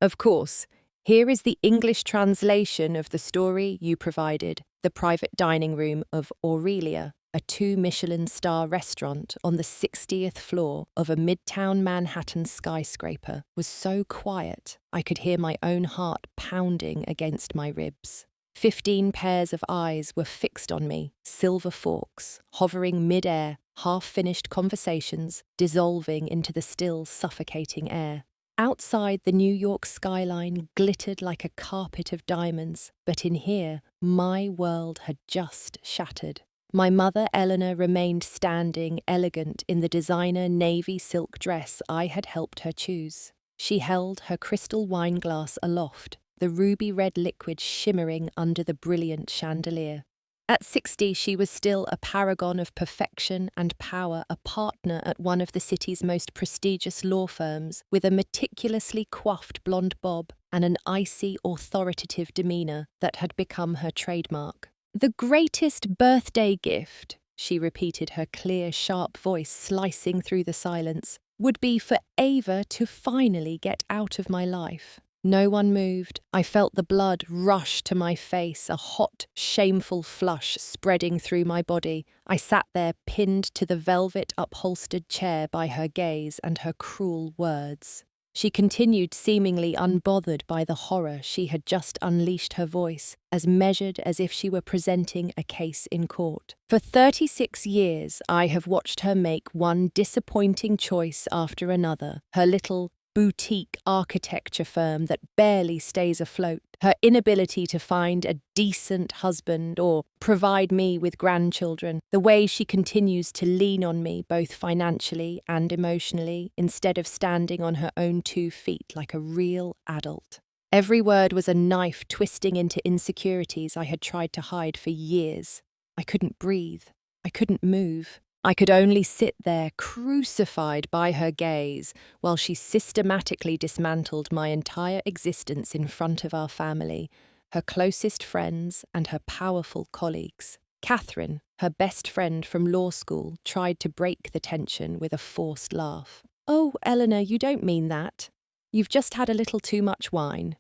Of course, here is the English translation of the story you provided: the private dining room of Aurelia, a 2 Michelin star restaurant on the 60th floor of a midtown Manhattan skyscraper, was so quiet I could hear my own heart pounding against my ribs. 15 pairs of eyes were fixed on me, silver forks, hovering mid-air, half-finished conversations dissolving into the still suffocating air. Outside, the New York skyline glittered like a carpet of diamonds, but in here, my world had just shattered. My mother, Eleanor, remained standing, elegant, in the designer navy silk dress I had helped her choose. She held her crystal wine glass aloft, the ruby-red liquid shimmering under the brilliant chandelier. At 60, she was still a paragon of perfection and power, a partner at one of the city's most prestigious law firms, with a meticulously coiffed blonde bob and an icy, authoritative demeanour that had become her trademark. "The greatest birthday gift," she repeated, her clear, sharp voice slicing through the silence, "would be for Ava to finally get out of my life." No one moved. I felt the blood rush to my face, a hot, shameful flush spreading through my body. I sat there pinned to the velvet upholstered chair by her gaze and her cruel words. She continued, seemingly unbothered by the horror she had just unleashed, her voice as measured as if she were presenting a case in court. "For 36 years, I have watched her make one disappointing choice after another. Her little boutique architecture firm that barely stays afloat, her inability to find a decent husband or provide me with grandchildren, the way she continues to lean on me both financially and emotionally instead of standing on her own 2 feet like a real adult." Every word was a knife twisting into insecurities I had tried to hide for years. I couldn't breathe. I couldn't move. I could only sit there, crucified by her gaze, while she systematically dismantled my entire existence in front of our family, her closest friends, and her powerful colleagues. Catherine, her best friend from law school, tried to break the tension with a forced laugh. "Oh, Eleanor, you don't mean that. You've just had a little too much wine."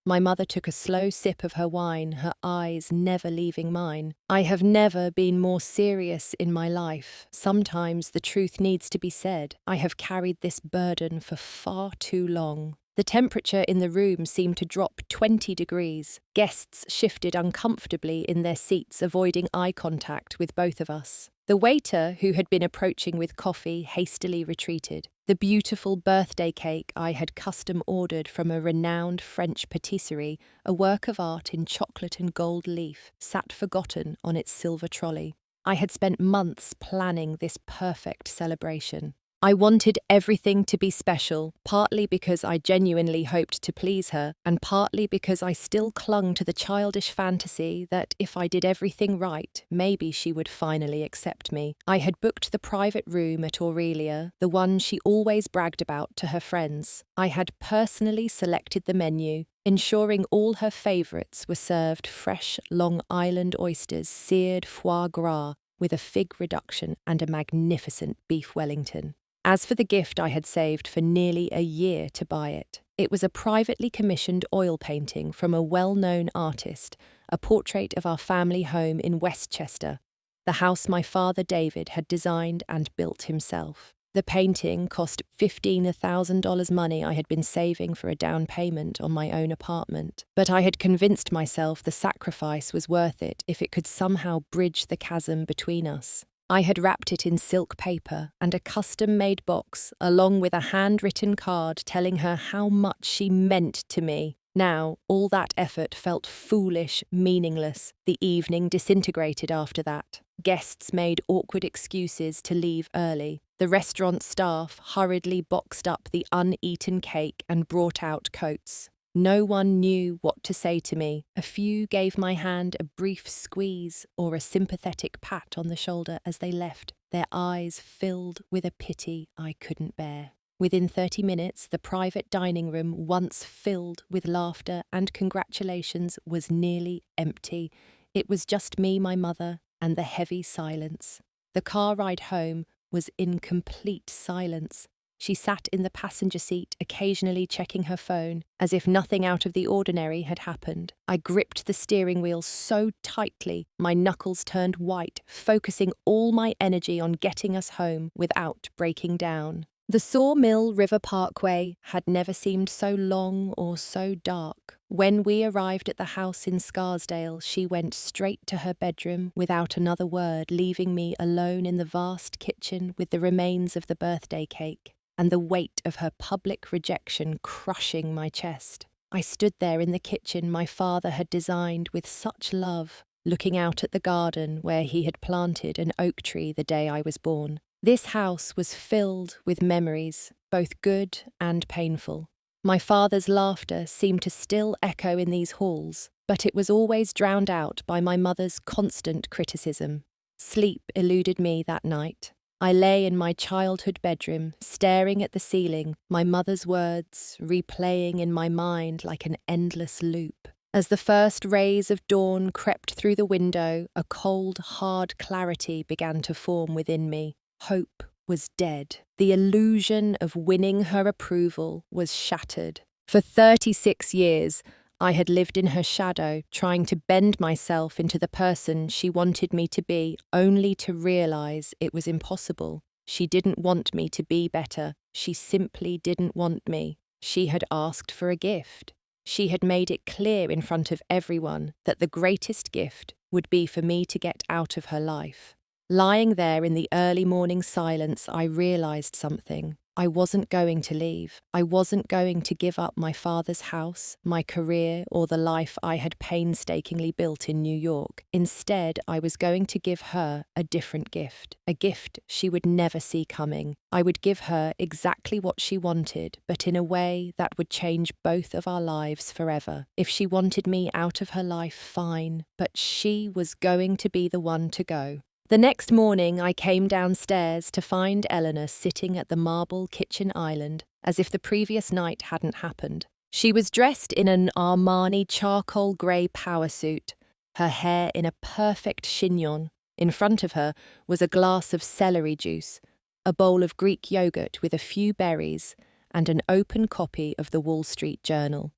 My mother took a slow sip of her wine, her eyes never leaving mine. "I have never been more serious in my life. Sometimes the truth needs to be said. I have carried this burden for far too long." The temperature in the room seemed to drop 20 degrees. Guests shifted uncomfortably in their seats, avoiding eye contact with both of us. The waiter, who had been approaching with coffee, hastily retreated. The beautiful birthday cake I had custom ordered from a renowned French patisserie, a work of art in chocolate and gold leaf, sat forgotten on its silver trolley. I had spent months planning this perfect celebration. I wanted everything to be special, partly because I genuinely hoped to please her, and partly because I still clung to the childish fantasy that if I did everything right, maybe she would finally accept me. I had booked the private room at Aurelia, the one she always bragged about to her friends. I had personally selected the menu, ensuring all her favourites were served: fresh Long Island oysters, seared foie gras with a fig reduction, and a magnificent beef Wellington. As for the gift, I had saved for nearly a year to buy it. It was a privately commissioned oil painting from a well-known artist, a portrait of our family home in Westchester, the house my father David had designed and built himself. The painting cost $15,000 money I had been saving for a down payment on my own apartment, but I had convinced myself the sacrifice was worth it if it could somehow bridge the chasm between us. I had wrapped it in silk paper and a custom-made box, along with a handwritten card telling her how much she meant to me. Now, all that effort felt foolish, meaningless. The evening disintegrated after that. Guests made awkward excuses to leave early. The restaurant staff hurriedly boxed up the uneaten cake and brought out coats. No one knew what to say to me. A few gave my hand a brief squeeze or a sympathetic pat on the shoulder as they left, their eyes filled with a pity I couldn't bear. Within 30 minutes, the private dining room, once filled with laughter and congratulations, was nearly empty. It was just me, my mother, and the heavy silence. The car ride home was in complete silence. She sat in the passenger seat, occasionally checking her phone, as if nothing out of the ordinary had happened. I gripped the steering wheel so tightly, my knuckles turned white, focusing all my energy on getting us home without breaking down. The Sawmill River Parkway had never seemed so long or so dark. When we arrived at the house in Scarsdale, she went straight to her bedroom without another word, leaving me alone in the vast kitchen with the remains of the birthday cake and the weight of her public rejection crushing my chest. I stood there in the kitchen my father had designed with such love, looking out at the garden where he had planted an oak tree the day I was born. This house was filled with memories, both good and painful. My father's laughter seemed to still echo in these halls, but it was always drowned out by my mother's constant criticism. Sleep eluded me that night. I lay in my childhood bedroom, staring at the ceiling, my mother's words replaying in my mind like an endless loop. As the first rays of dawn crept through the window, a cold, hard clarity began to form within me. Hope was dead. The illusion of winning her approval was shattered. For 36 years, I had lived in her shadow, trying to bend myself into the person she wanted me to be, only to realize it was impossible. She didn't want me to be better. She simply didn't want me. She had asked for a gift. She had made it clear in front of everyone that the greatest gift would be for me to get out of her life. Lying there in the early morning silence, I realized something. I wasn't going to leave. I wasn't going to give up my father's house, my career, or the life I had painstakingly built in New York. Instead, I was going to give her a different gift, a gift she would never see coming. I would give her exactly what she wanted, but in a way that would change both of our lives forever. If she wanted me out of her life, fine, but she was going to be the one to go. The next morning I came downstairs to find Eleanor sitting at the marble kitchen island, as if the previous night hadn't happened. She was dressed in an Armani charcoal grey power suit, her hair in a perfect chignon. In front of her was a glass of celery juice, a bowl of Greek yogurt with a few berries, and an open copy of the Wall Street Journal.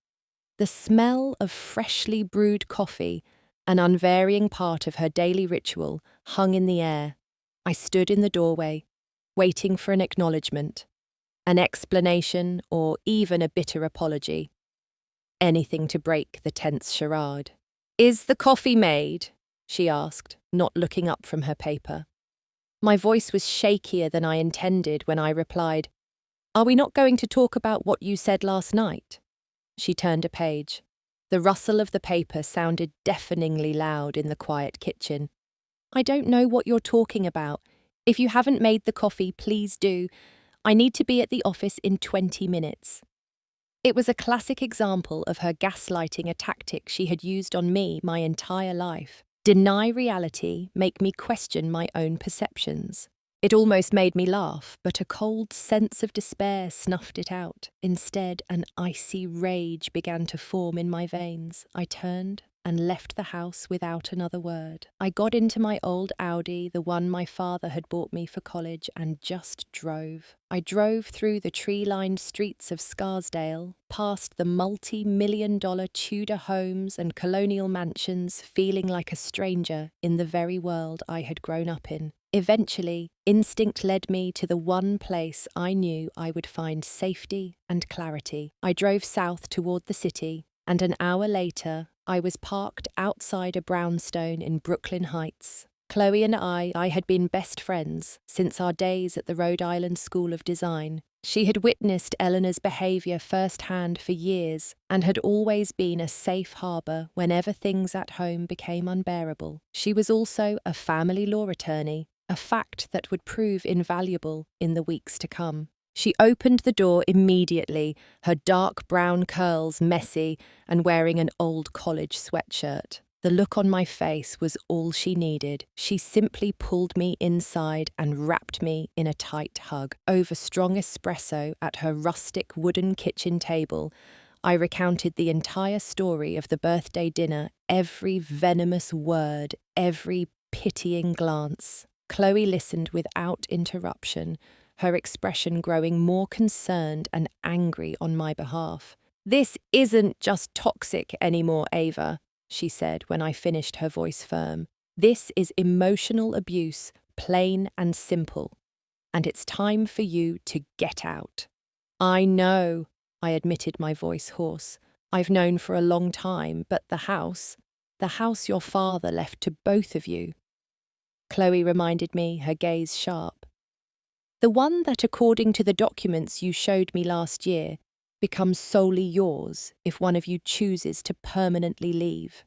The smell of freshly brewed coffee, an unvarying part of her daily ritual, hung in the air. I stood in the doorway, waiting for an acknowledgement, an explanation, or even a bitter apology. Anything to break the tense charade. "Is the coffee made?" she asked, not looking up from her paper. My voice was shakier than I intended when I replied, "Are we not going to talk about what you said last night?" She turned a page. The rustle of the paper sounded deafeningly loud in the quiet kitchen. "I don't know what you're talking about. If you haven't made the coffee, please do. I need to be at the office in 20 minutes. It was a classic example of her gaslighting, a tactic she had used on me my entire life. Deny reality, make me question my own perceptions. It almost made me laugh, but a cold sense of despair snuffed it out. Instead, an icy rage began to form in my veins. I turned and left the house without another word. I got into my old Audi, the one my father had bought me for college, and just drove. I drove through the tree-lined streets of Scarsdale, past the multi-million-dollar Tudor homes and colonial mansions, feeling like a stranger in the very world I had grown up in. Eventually, instinct led me to the one place I knew I would find safety and clarity. I drove south toward the city, and an hour later, I was parked outside a brownstone in Brooklyn Heights. Chloe and I had been best friends since our days at the Rhode Island School of Design. She had witnessed Eleanor's behavior firsthand for years and had always been a safe harbor whenever things at home became unbearable. She was also a family law attorney, a fact that would prove invaluable in the weeks to come. She opened the door immediately, her dark brown curls messy and wearing an old college sweatshirt. The look on my face was all she needed. She simply pulled me inside and wrapped me in a tight hug. Over strong espresso at her rustic wooden kitchen table, I recounted the entire story of the birthday dinner, every venomous word, every pitying glance. Chloe listened without interruption, her expression growing more concerned and angry on my behalf. "This isn't just toxic anymore, Ava," she said when I finished, her voice firm. "This is emotional abuse, plain and simple. And it's time for you to get out." "I know," I admitted, my voice hoarse. "I've known for a long time, but the house your father left to both of you." Chloe reminded me, her gaze sharp. "The one that, according to the documents you showed me last year, becomes solely yours if one of you chooses to permanently leave."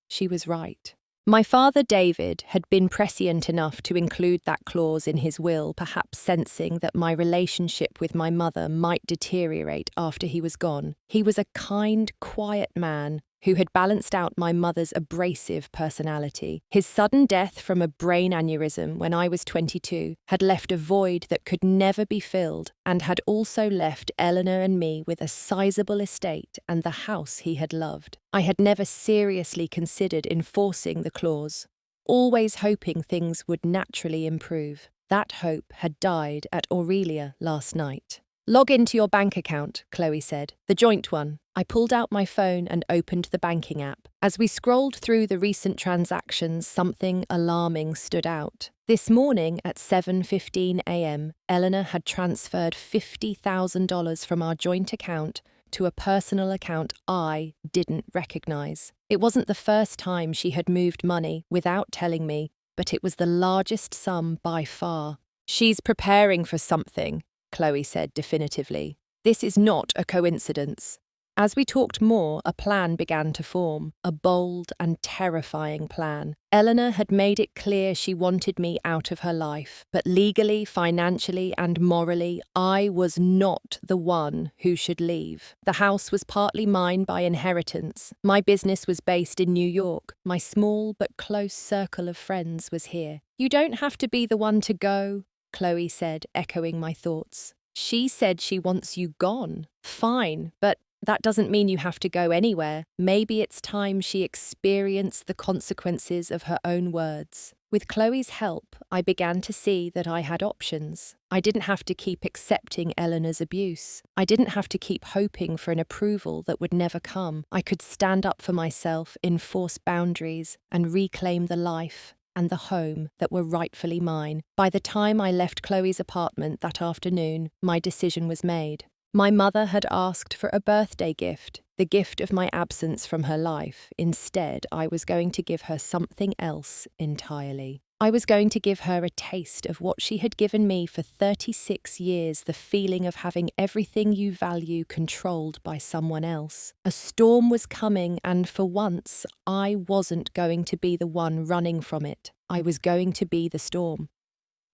She was right. My father, David, had been prescient enough to include that clause in his will, perhaps sensing that my relationship with my mother might deteriorate after he was gone. He was a kind, quiet man who had balanced out my mother's abrasive personality. His sudden death from a brain aneurysm when I was 22 had left a void that could never be filled, and had also left Eleanor and me with a sizable estate and the house he had loved. I had never seriously considered enforcing the clause, always hoping things would naturally improve. That hope had died at Aurelia last night. "Log into your bank account," Chloe said. "The joint one." I pulled out my phone and opened the banking app. As we scrolled through the recent transactions, something alarming stood out. This morning at 7:15 a.m., Eleanor had transferred $50,000 from our joint account to a personal account I didn't recognize. It wasn't the first time she had moved money without telling me, but it was the largest sum by far. "She's preparing for something," Chloe said definitively. "This is not a coincidence." As we talked more, a plan began to form, a bold and terrifying plan. Eleanor had made it clear she wanted me out of her life, but legally, financially, and morally, I was not the one who should leave. The house was partly mine by inheritance. My business was based in New York. My small but close circle of friends was here. "You don't have to be the one to go," Chloe said, echoing my thoughts. "She said she wants you gone. Fine, but that doesn't mean you have to go anywhere. Maybe it's time she experienced the consequences of her own words." With Chloe's help, I began to see that I had options. I didn't have to keep accepting Eleanor's abuse. I didn't have to keep hoping for an approval that would never come. I could stand up for myself, enforce boundaries, and reclaim the life and the home that were rightfully mine. By the time I left Chloe's apartment that afternoon, my decision was made. My mother had asked for a birthday gift, the gift of my absence from her life. Instead, I was going to give her something else entirely. I was going to give her a taste of what she had given me for 36 years, the feeling of having everything you value controlled by someone else. A storm was coming, and for once, I wasn't going to be the one running from it. I was going to be the storm.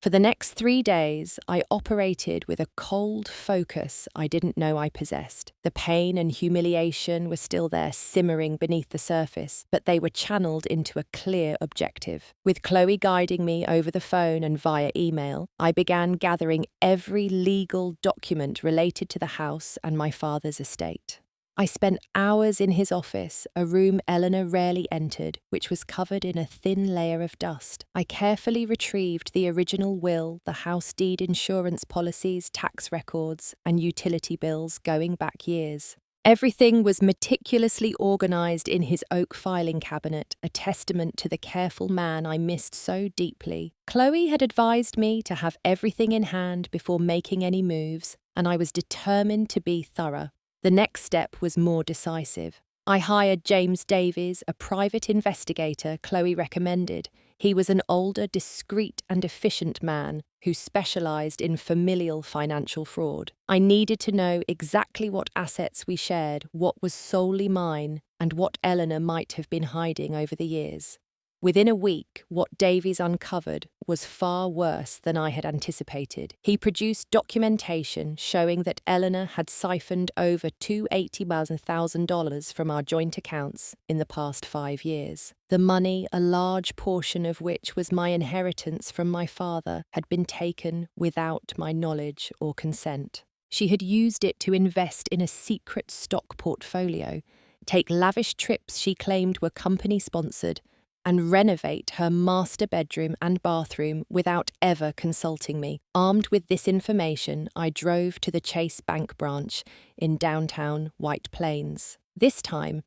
For the next 3 days, I operated with a cold focus I didn't know I possessed. The pain and humiliation were still there, simmering beneath the surface, but they were channeled into a clear objective. With Chloe guiding me over the phone and via email, I began gathering every legal document related to the house and my father's estate. I spent hours in his office, a room Eleanor rarely entered, which was covered in a thin layer of dust. I carefully retrieved the original will, the house deed insurance policies, tax records, and utility bills going back years. Everything was meticulously organized in his oak filing cabinet, a testament to the careful man I missed so deeply. Chloe had advised me to have everything in hand before making any moves, and I was determined to be thorough. The next step was more decisive. I hired James Davies, a private investigator Chloe recommended. He was an older, discreet and efficient man who specialized in familial financial fraud. I needed to know exactly what assets we shared, what was solely mine, and what Eleanor might have been hiding over the years. Within a week, what Davies uncovered was far worse than I had anticipated. He produced documentation showing that Eleanor had siphoned over $280,000 from our joint accounts in the past 5 years. The money, a large portion of which was my inheritance from my father, had been taken without my knowledge or consent. She had used it to invest in a secret stock portfolio, take lavish trips she claimed were company-sponsored, and renovate her master bedroom and bathroom without ever consulting me. Armed with this information, I drove to the Chase Bank branch in downtown White Plains. This time,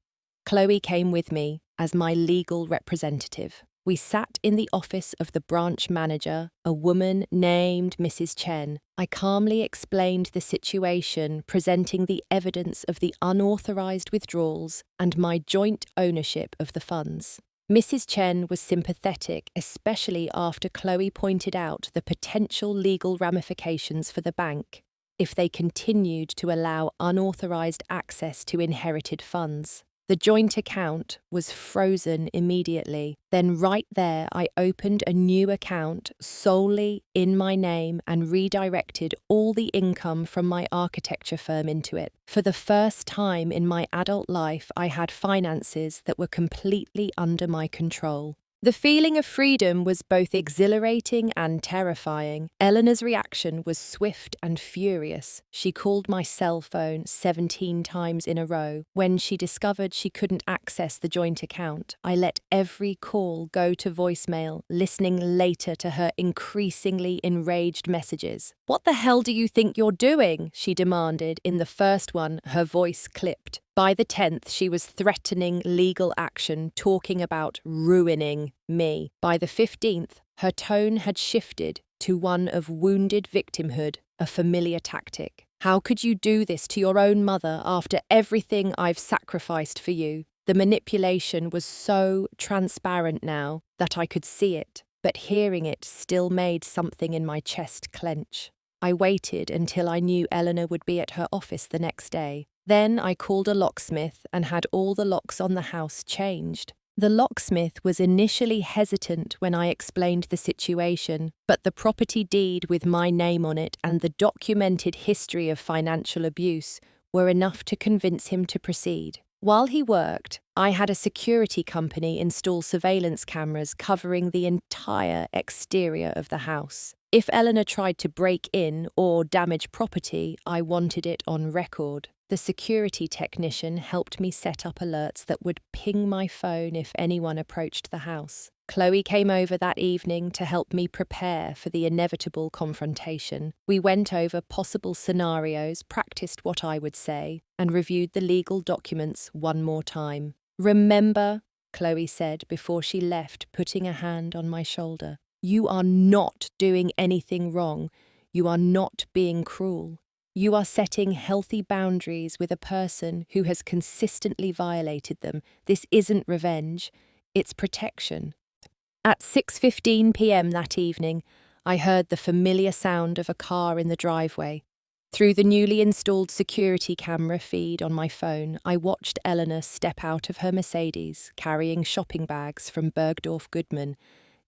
Chloe came with me as my legal representative. We sat in the office of the branch manager, a woman named Mrs. Chen. I calmly explained the situation, presenting the evidence of the unauthorized withdrawals and my joint ownership of the funds. Mrs. Chen was sympathetic, especially after Chloe pointed out the potential legal ramifications for the bank if they continued to allow unauthorized access to inherited funds. The joint account was frozen immediately. Then right there, I opened a new account solely in my name and redirected all the income from my architecture firm into it. For the first time in my adult life, I had finances that were completely under my control. The feeling of freedom was both exhilarating and terrifying. Eleanor's reaction was swift and furious. She called my cell phone 17 times in a row. When she discovered she couldn't access the joint account, I let every call go to voicemail, listening later to her increasingly enraged messages. "What the hell do you think you're doing?" she demanded. In the first one, her voice clipped. By the 10th, she was threatening legal action, talking about ruining me. By the 15th, her tone had shifted to one of wounded victimhood, a familiar tactic. "How could you do this to your own mother after everything I've sacrificed for you?" The manipulation was so transparent now that I could see it, but hearing it still made something in my chest clench. I waited until I knew Eleanor would be at her office the next day. Then I called a locksmith and had all the locks on the house changed. The locksmith was initially hesitant when I explained the situation, but the property deed with my name on it and the documented history of financial abuse were enough to convince him to proceed. While he worked, I had a security company install surveillance cameras covering the entire exterior of the house. If Eleanor tried to break in or damage property, I wanted it on record. The security technician helped me set up alerts that would ping my phone if anyone approached the house. Chloe came over that evening to help me prepare for the inevitable confrontation. We went over possible scenarios, practiced what I would say, and reviewed the legal documents one more time. "Remember," Chloe said before she left, putting a hand on my shoulder, "you are not doing anything wrong. You are not being cruel. You are setting healthy boundaries with a person who has consistently violated them. This isn't revenge, it's protection." At 6:15 p.m. that evening, I heard the familiar sound of a car in the driveway. Through the newly installed security camera feed on my phone, I watched Eleanor step out of her Mercedes, carrying shopping bags from Bergdorf Goodman,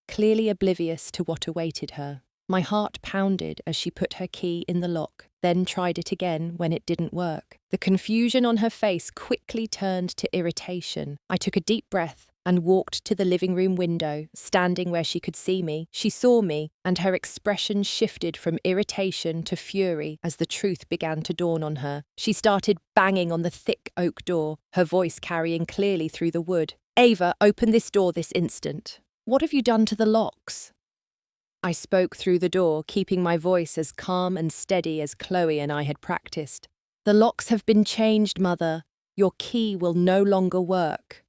clearly oblivious to what awaited her. My heart pounded as she put her key in the lock, then tried it again when it didn't work. The confusion on her face quickly turned to irritation. I took a deep breath and walked to the living room window, standing where she could see me. She saw me, and her expression shifted from irritation to fury as the truth began to dawn on her. She started banging on the thick oak door, her voice carrying clearly through the wood. "Ava, open this door this instant." "What have you done to the locks?" I spoke through the door, keeping my voice as calm and steady as Chloe and I had practiced. "The locks have been changed, Mother. Your key will no longer work."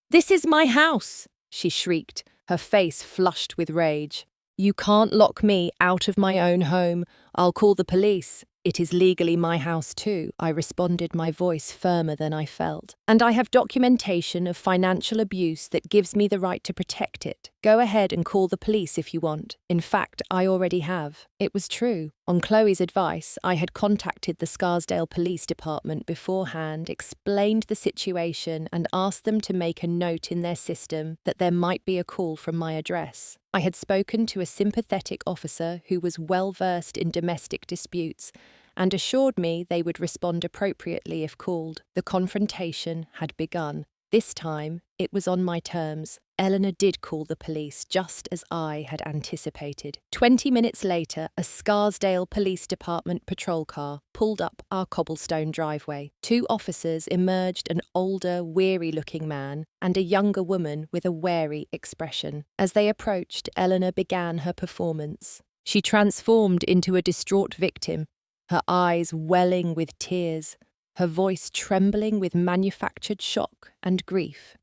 "This is my house," she shrieked, her face flushed with rage. "You can't lock me out of my own home. I'll call the police." "It is legally my house too," I responded, my voice firmer than I felt. "And I have documentation of financial abuse that gives me the right to protect it. Go ahead and call the police if you want. In fact, I already have." It was true. On Chloe's advice, I had contacted the Scarsdale Police Department beforehand, explained the situation, and asked them to make a note in their system that there might be a call from my address. I had spoken to a sympathetic officer who was well versed in domestic disputes and assured me they would respond appropriately if called. The confrontation had begun. This time, It was on my terms. Eleanor did call the police, just as I had anticipated. 20 minutes later, a Scarsdale Police Department patrol car pulled up our cobblestone driveway. 2 officers emerged, an older, weary-looking man and a younger woman with a wary expression. As they approached, Eleanor began her performance. She transformed into a distraught victim, her eyes welling with tears, her voice trembling with manufactured shock and grief.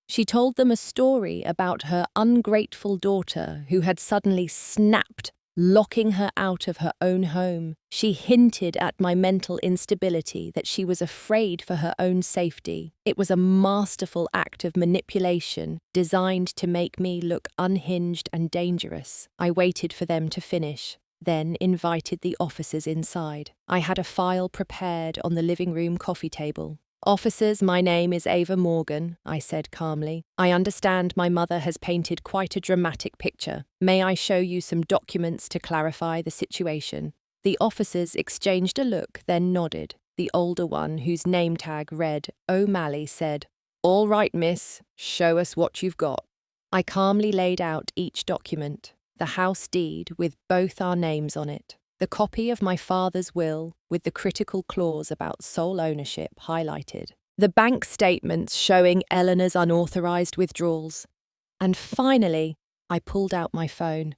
She told them a story about her ungrateful daughter who had suddenly snapped, locking her out of her own home. She hinted at my mental instability, that she was afraid for her own safety. It was a masterful act of manipulation designed to make me look unhinged and dangerous. I waited for them to finish, then invited the officers inside. I had a file prepared on the living room coffee table. "Officers, my name is Ava Morgan," I said calmly. "I understand my mother has painted quite a dramatic picture. May I show you some documents to clarify the situation?" The officers exchanged a look, then nodded. The older one, whose name tag read O'Malley, said, "All right, miss, show us what you've got." I calmly laid out each document: the house deed with both our names on it, the copy of my father's will with the critical clause about sole ownership highlighted, the bank statements showing Eleanor's unauthorized withdrawals, and finally, I pulled out my phone.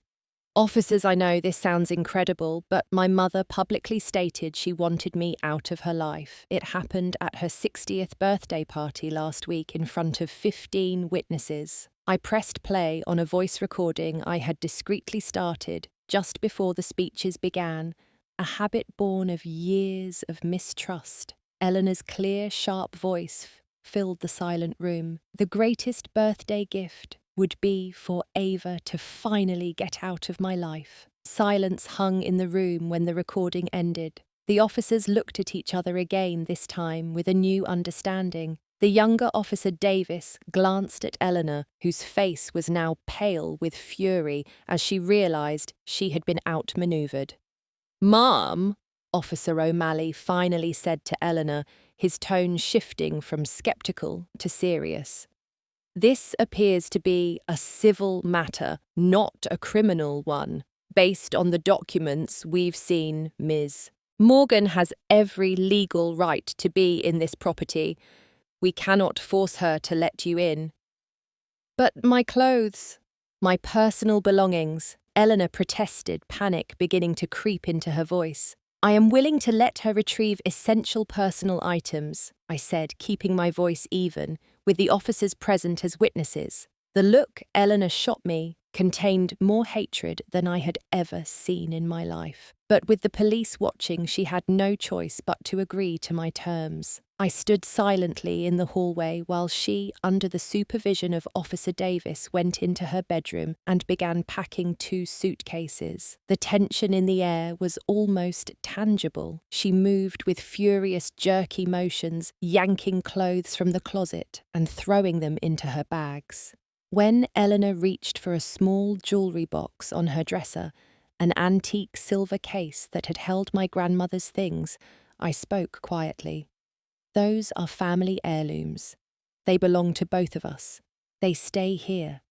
"Officers, I know this sounds incredible, but my mother publicly stated she wanted me out of her life. It happened at her 60th birthday party last week in front of 15 witnesses." I pressed play on a voice recording I had discreetly started just before the speeches began, a habit born of years of mistrust. Eleanor's clear, sharp voice filled the silent room. The greatest birthday gift would be for Ava to finally get out of my life. Silence hung in the room when the recording ended. The officers looked at each other again, this time with a new understanding. The younger officer Davis glanced at Eleanor, whose face was now pale with fury as she realized she had been outmaneuvered. "Ma'am," Officer O'Malley finally said to Eleanor, his tone shifting from skeptical to serious. "This appears to be a civil matter, not a criminal one. Based on the documents we've seen, Ms. Morgan has every legal right to be in this property. We cannot force her to let you in." "But my clothes, my personal belongings," Eleanor protested, panic beginning to creep into her voice. "I am willing to let her retrieve essential personal items," I said, keeping my voice even, with the officers present as witnesses. The look Eleanor shot me contained more hatred than I had ever seen in my life. But with the police watching, she had no choice but to agree to my terms. I stood silently in the hallway while she, under the supervision of Officer Davis, went into her bedroom and began packing 2 suitcases. The tension in the air was almost tangible. She moved with furious, jerky motions, yanking clothes from the closet and throwing them into her bags. When Eleanor reached for a small jewellery box on her dresser, an antique silver case that had held my grandmother's things, I spoke quietly. "Those are family heirlooms. They belong to both of us. They stay here."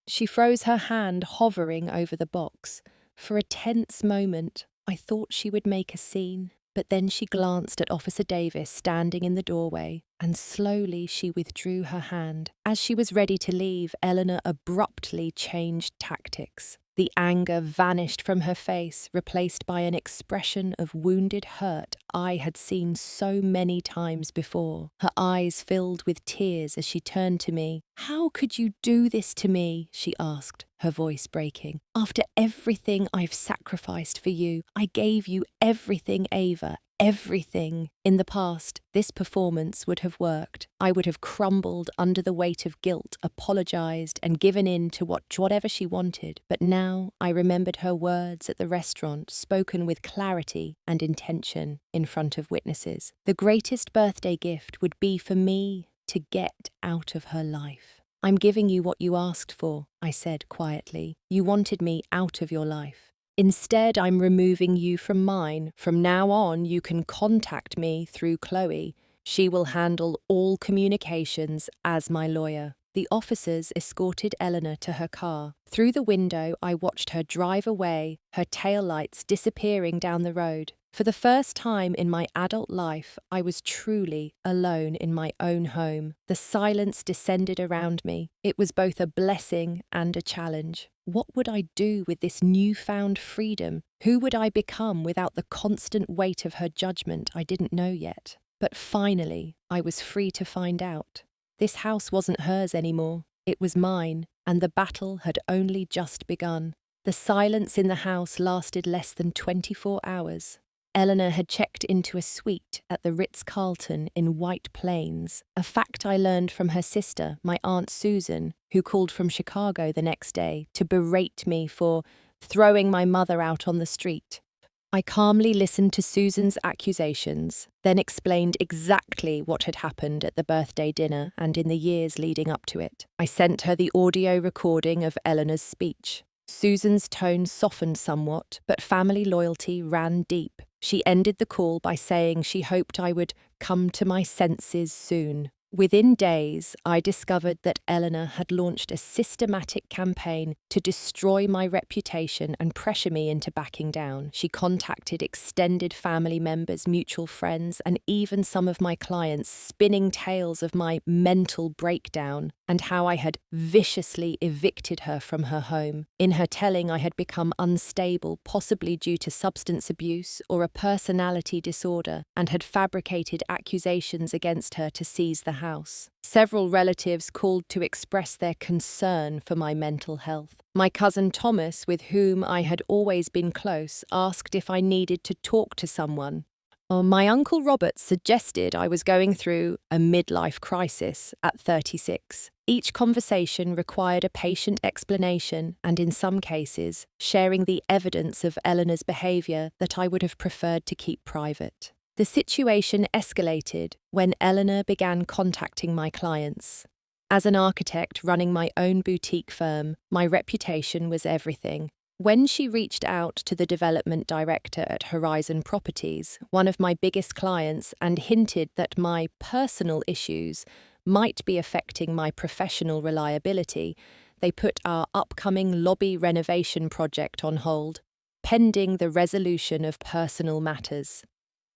She froze her hand, hovering over the box. For a tense moment, I thought she would make a scene, but then she glanced at Officer Davis standing in the doorway, and slowly she withdrew her hand. As she was ready to leave, Eleanor abruptly changed tactics. The anger vanished from her face, replaced by an expression of wounded hurt I had seen so many times before. Her eyes filled with tears as she turned to me. "How could you do this to me?" she asked, her voice breaking. "After everything I've sacrificed for you, I gave you everything, Ava, everything. In the past, this performance would have worked. I would have crumbled under the weight of guilt, apologized, and given in to whatever she wanted. But now I remembered her words at the restaurant, spoken with clarity and intention in front of witnesses. The greatest birthday gift would be for me to get out of her life. "I'm giving you what you asked for," I said quietly. "You wanted me out of your life. Instead, I'm removing you from mine. From now on, you can contact me through Chloe. She will handle all communications as my lawyer." The officers escorted Eleanor to her car. Through the window, I watched her drive away, her taillights disappearing down the road. For the first time in my adult life, I was truly alone in my own home. The silence descended around me. It was both a blessing and a challenge. What would I do with this newfound freedom? Who would I become without the constant weight of her judgment I didn't know yet? But finally, I was free to find out. This house wasn't hers anymore. It was mine, and the battle had only just begun. The silence in the house lasted less than 24 hours. Eleanor had checked into a suite at the Ritz-Carlton in White Plains, a fact I learned from her sister, my Aunt Susan, who called from Chicago the next day to berate me for throwing my mother out on the street. I calmly listened to Susan's accusations, then explained exactly what had happened at the birthday dinner and in the years leading up to it. I sent her the audio recording of Eleanor's speech. Susan's tone softened somewhat, but family loyalty ran deep. She ended the call by saying she hoped I would come to my senses soon. Within days, I discovered that Eleanor had launched a systematic campaign to destroy my reputation and pressure me into backing down. She contacted extended family members, mutual friends, and even some of my clients, spinning tales of my mental breakdown and how I had viciously evicted her from her home. In her telling, I had become unstable, possibly due to substance abuse or a personality disorder, and had fabricated accusations against her to seize the house. Several relatives called to express their concern for my mental health. My cousin Thomas, with whom I had always been close, asked if I needed to talk to someone. My Uncle Robert suggested I was going through a midlife crisis at 36. Each conversation required a patient explanation and, in some cases, sharing the evidence of Eleanor's behaviour that I would have preferred to keep private. The situation escalated when Eleanor began contacting my clients. As an architect running my own boutique firm, my reputation was everything. When she reached out to the development director at Horizon Properties, one of my biggest clients, and hinted that my personal issues might be affecting my professional reliability, they put our upcoming lobby renovation project on hold, pending the resolution of personal matters.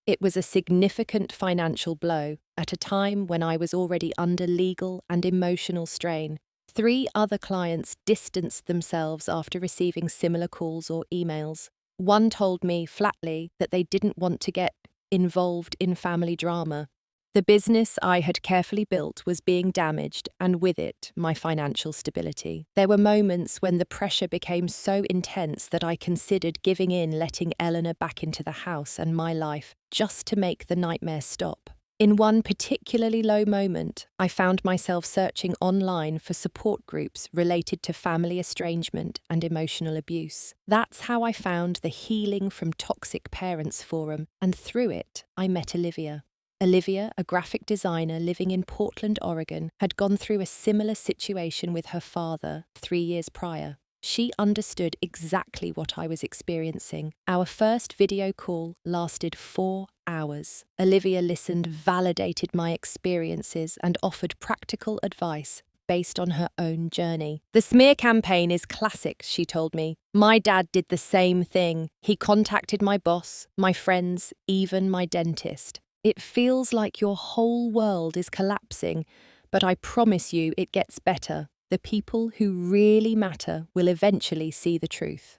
It was a significant financial blow at a time when I was already under legal and emotional strain. 3 other clients distanced themselves after receiving similar calls or emails. One told me flatly that they didn't want to get involved in family drama. The business I had carefully built was being damaged, and with it, my financial stability. There were moments when the pressure became so intense that I considered giving in, letting Eleanor back into the house and my life, just to make the nightmare stop. In one particularly low moment, I found myself searching online for support groups related to family estrangement and emotional abuse. That's how I found the Healing from Toxic Parents forum, and through it, I met Olivia. Olivia, a graphic designer living in Portland, Oregon, had gone through a similar situation with her father 3 years prior. She understood exactly what I was experiencing. Our first video call lasted 4 hours. Olivia listened, validated my experiences, and offered practical advice based on her own journey. "The smear campaign is classic," she told me. "My dad did the same thing. He contacted my boss, my friends, even my dentist. It feels like your whole world is collapsing, but I promise you it gets better. The people who really matter will eventually see the truth."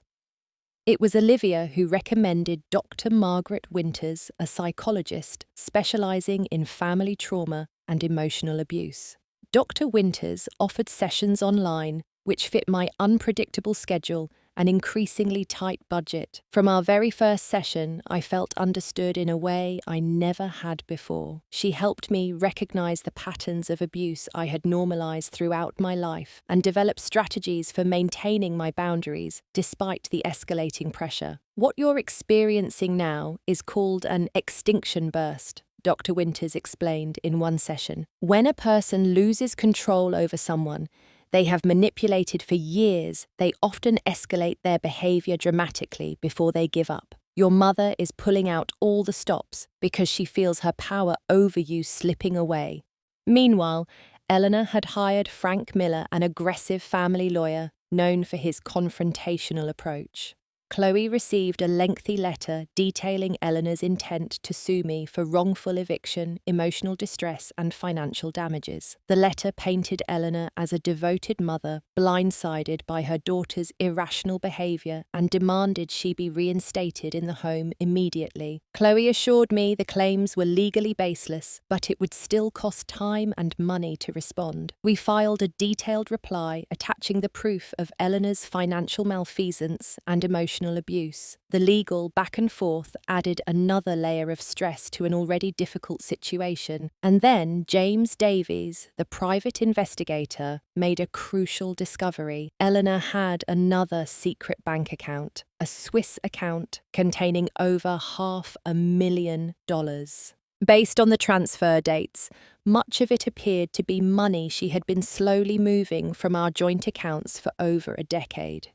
It was Olivia who recommended Dr. Margaret Winters, a psychologist specializing in family trauma and emotional abuse. Dr. Winters offered sessions online, which fit my unpredictable schedule and increasingly tight budget. From our very first session, I felt understood in a way I never had before. She helped me recognize the patterns of abuse I had normalized throughout my life and develop strategies for maintaining my boundaries despite the escalating pressure. "What you're experiencing now is called an extinction burst," Dr. Winters explained in one session. "When a person loses control over someone they have manipulated for years, they often escalate their behavior dramatically before they give up. Your mother is pulling out all the stops because she feels her power over you slipping away. Meanwhile, Eleanor had hired Frank Miller, an aggressive family lawyer known for his confrontational approach. Chloe received a lengthy letter detailing Eleanor's intent to sue me for wrongful eviction, emotional distress, and financial damages. The letter painted Eleanor as a devoted mother, blindsided by her daughter's irrational behavior, and demanded she be reinstated in the home immediately. Chloe assured me the claims were legally baseless, but it would still cost time and money to respond. We filed a detailed reply attaching the proof of Eleanor's financial malfeasance and emotional abuse. The legal back and forth added another layer of stress to an already difficult situation. And then James Davies, the private investigator, made a crucial discovery. Eleanor had another secret bank account, a Swiss account containing over $500,000. Based on the transfer dates, much of it appeared to be money she had been slowly moving from our joint accounts for over a decade.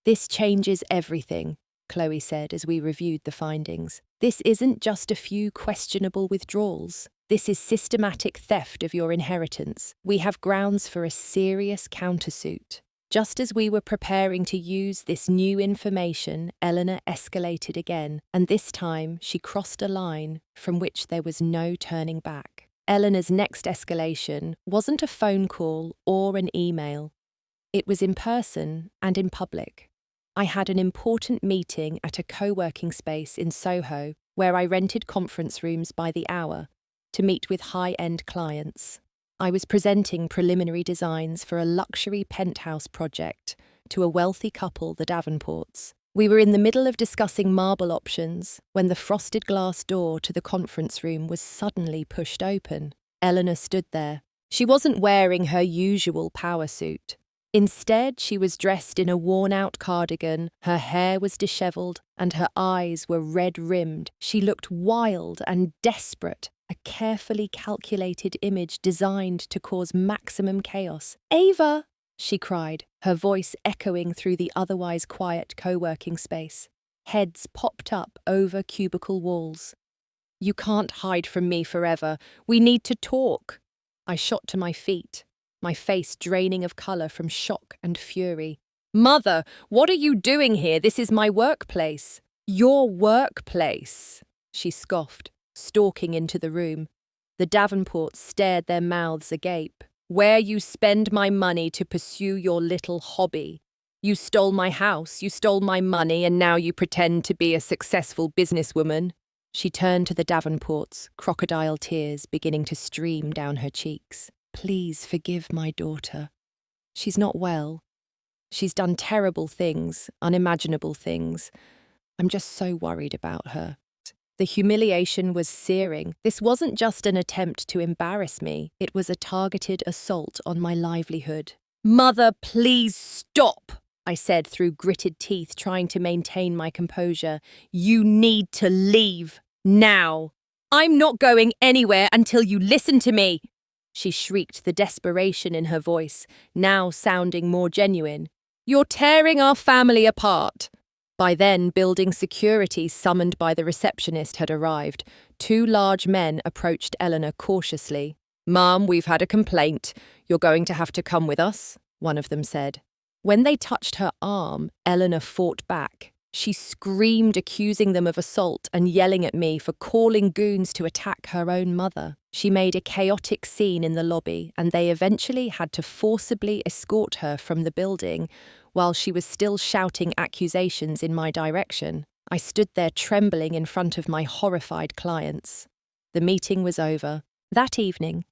"This changes everything," Chloe said as we reviewed the findings. "This isn't just a few questionable withdrawals. This is systematic theft of your inheritance. We have grounds for a serious countersuit." Just as we were preparing to use this new information, Eleanor escalated again, and this time she crossed a line from which there was no turning back. Eleanor's next escalation wasn't a phone call or an email. It was in person and in public. I had an important meeting at a co-working space in Soho where I rented conference rooms by the hour to meet with high-end clients. I was presenting preliminary designs for a luxury penthouse project to a wealthy couple, the Davenports. We were in the middle of discussing marble options when the frosted glass door to the conference room was suddenly pushed open. Eleanor stood there. She wasn't wearing her usual power suit. Instead, she was dressed in a worn-out cardigan, her hair was dishevelled, and her eyes were red-rimmed. She looked wild and desperate, a carefully calculated image designed to cause maximum chaos. "Ava!" she cried, her voice echoing through the otherwise quiet co-working space. Heads popped up over cubicle walls. "You can't hide from me forever. We need to talk." I shot to my feet, my face draining of colour from shock and fury. "Mother, what are you doing here? This is my workplace." "Your workplace," she scoffed, stalking into the room. The Davenports stared their mouths agape. "Where you spend my money to pursue your little hobby. You stole my house, you stole my money, and now you pretend to be a successful businesswoman." She turned to the Davenports, crocodile tears beginning to stream down her cheeks. "Please forgive my daughter. She's not well. She's done terrible things, unimaginable things. I'm just so worried about her." The humiliation was searing. This wasn't just an attempt to embarrass me. It was a targeted assault on my livelihood. "Mother, please stop," I said through gritted teeth, trying to maintain my composure. "You need to leave. Now." "I'm not going anywhere until you listen to me," she shrieked, the desperation in her voice now sounding more genuine. "You're tearing our family apart." By then, building security summoned by the receptionist had arrived. Two large men approached Eleanor cautiously. "Ma'am, we've had a complaint. You're going to have to come with us," one of them said. When they touched her arm, Eleanor fought back. She screamed, accusing them of assault and yelling at me for calling goons to attack her own mother. She made a chaotic scene in the lobby, and they eventually had to forcibly escort her from the building while she was still shouting accusations in my direction. I stood there trembling in front of my horrified clients. The meeting was over. That evening,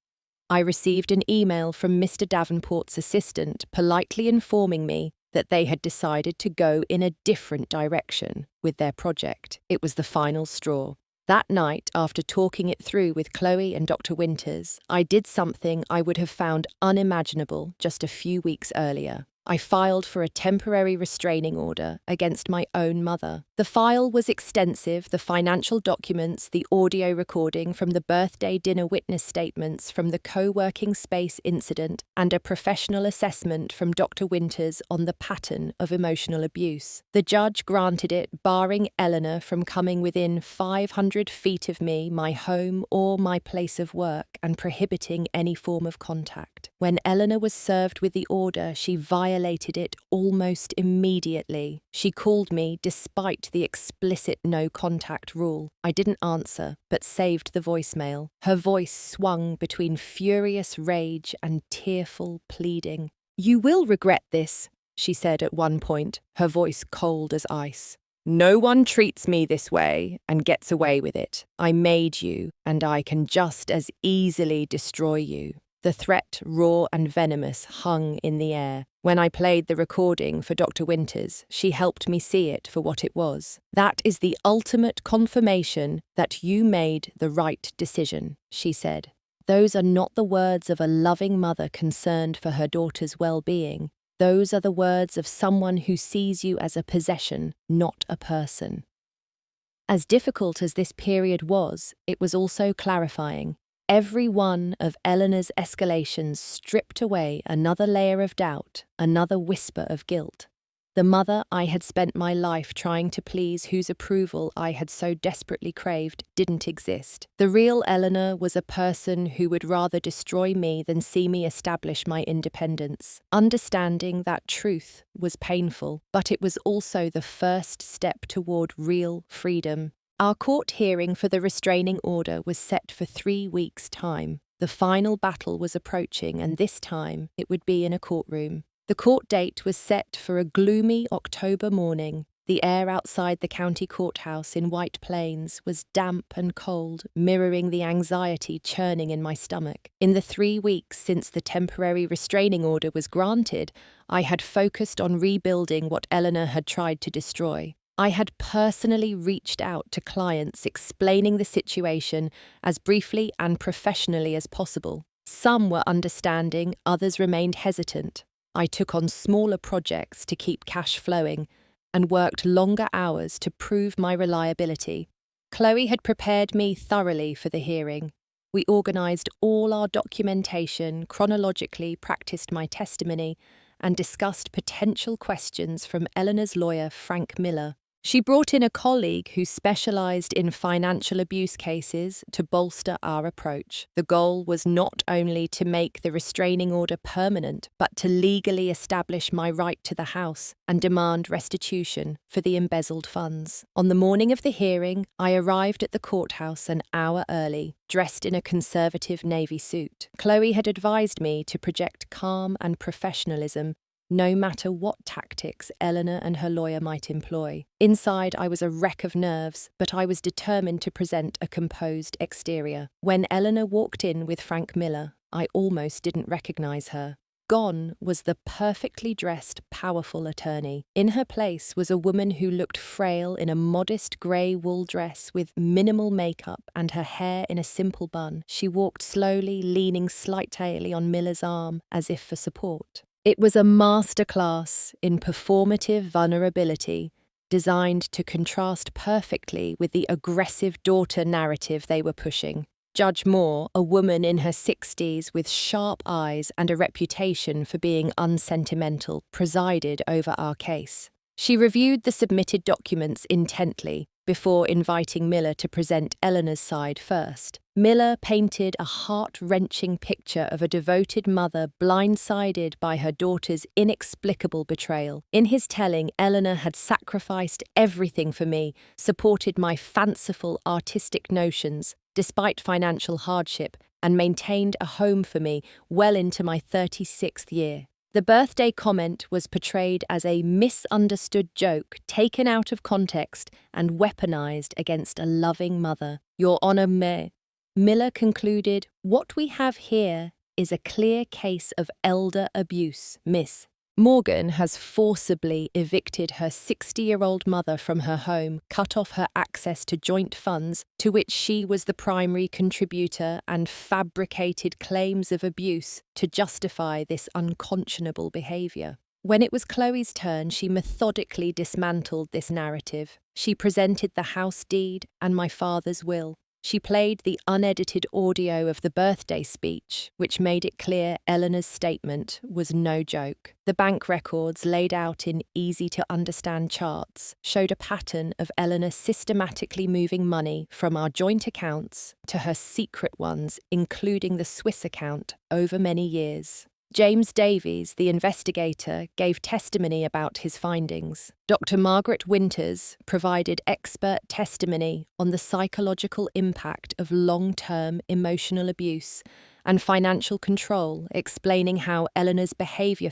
I received an email from Mr. Davenport's assistant politely informing me that they had decided to go in a different direction with their project. It was the final straw. That night, after talking it through with Chloe and Dr. Winters, I did something I would have found unimaginable just a few weeks earlier. I filed for a temporary restraining order against my own mother. The file was extensive, the financial documents, the audio recording from the birthday dinner witness statements from the co-working space incident, and a professional assessment from Dr. Winters on the pattern of emotional abuse. The judge granted it, barring Eleanor from coming within 500 feet of me, my home, or my place of work, and prohibiting any form of contact. When Eleanor was served with the order, she violated it almost immediately. She called me despite the explicit no-contact rule. I didn't answer, but saved the voicemail. Her voice swung between furious rage and tearful pleading. "You will regret this," she said at one point, her voice cold as ice. "No one treats me this way and gets away with it. I made you, and I can just as easily destroy you." The threat, raw and venomous, hung in the air. When I played the recording for Dr. Winters, she helped me see it for what it was. "That is the ultimate confirmation that you made the right decision," she said. "Those are not the words of a loving mother concerned for her daughter's well-being. Those are the words of someone who sees you as a possession, not a person." As difficult as this period was, it was also clarifying. Every one of Eleanor's escalations stripped away another layer of doubt, another whisper of guilt. The mother I had spent my life trying to please, whose approval I had so desperately craved, didn't exist. The real Eleanor was a person who would rather destroy me than see me establish my independence. Understanding that truth was painful, but it was also the first step toward real freedom. Our court hearing for the restraining order was set for 3 weeks' time. The final battle was approaching, and this time it would be in a courtroom. The court date was set for a gloomy October morning. The air outside the county courthouse in White Plains was damp and cold, mirroring the anxiety churning in my stomach. In the 3 weeks since the temporary restraining order was granted, I had focused on rebuilding what Eleanor had tried to destroy. I had personally reached out to clients explaining the situation as briefly and professionally as possible. Some were understanding, others remained hesitant. I took on smaller projects to keep cash flowing and worked longer hours to prove my reliability. Chloe had prepared me thoroughly for the hearing. We organised all our documentation, chronologically practised my testimony, and discussed potential questions from Eleanor's lawyer, Frank Miller. She brought in a colleague who specialised in financial abuse cases to bolster our approach. The goal was not only to make the restraining order permanent, but to legally establish my right to the house and demand restitution for the embezzled funds. On the morning of the hearing, I arrived at the courthouse an hour early, dressed in a conservative navy suit. Chloe had advised me to project calm and professionalism, no matter what tactics Eleanor and her lawyer might employ. Inside, I was a wreck of nerves, but I was determined to present a composed exterior. When Eleanor walked in with Frank Miller, I almost didn't recognise her. Gone was the perfectly dressed, powerful attorney. In her place was a woman who looked frail in a modest grey wool dress with minimal makeup and her hair in a simple bun. She walked slowly, leaning slightly on Miller's arm, as if for support. It was a masterclass in performative vulnerability, designed to contrast perfectly with the aggressive daughter narrative they were pushing. Judge Moore, a woman in her 60s with sharp eyes and a reputation for being unsentimental, presided over our case. She reviewed the submitted documents intently before inviting Miller to present Eleanor's side first. Miller painted a heart-wrenching picture of a devoted mother blindsided by her daughter's inexplicable betrayal. In his telling, Eleanor had sacrificed everything for me, supported my fanciful artistic notions, despite financial hardship, and maintained a home for me well into my 36th year. The birthday comment was portrayed as a misunderstood joke taken out of context and weaponized against a loving mother. Your Honor, Miller concluded, "What we have here is a clear case of elder abuse, Miss. Morgan has forcibly evicted her 60-year-old mother from her home, cut off her access to joint funds to which she was the primary contributor, and fabricated claims of abuse to justify this unconscionable behaviour. When it was Chloe's turn, she methodically dismantled this narrative. She presented the house deed and my father's will. She played the unedited audio of the birthday speech, which made it clear Eleanor's statement was no joke. The bank records, laid out in easy-to-understand charts, showed a pattern of Eleanor systematically moving money from our joint accounts to her secret ones, including the Swiss account, over many years. James Davies, the investigator, gave testimony about his findings. Dr. Margaret Winters provided expert testimony on the psychological impact of long-term emotional abuse and financial control, explaining how Eleanor's behaviour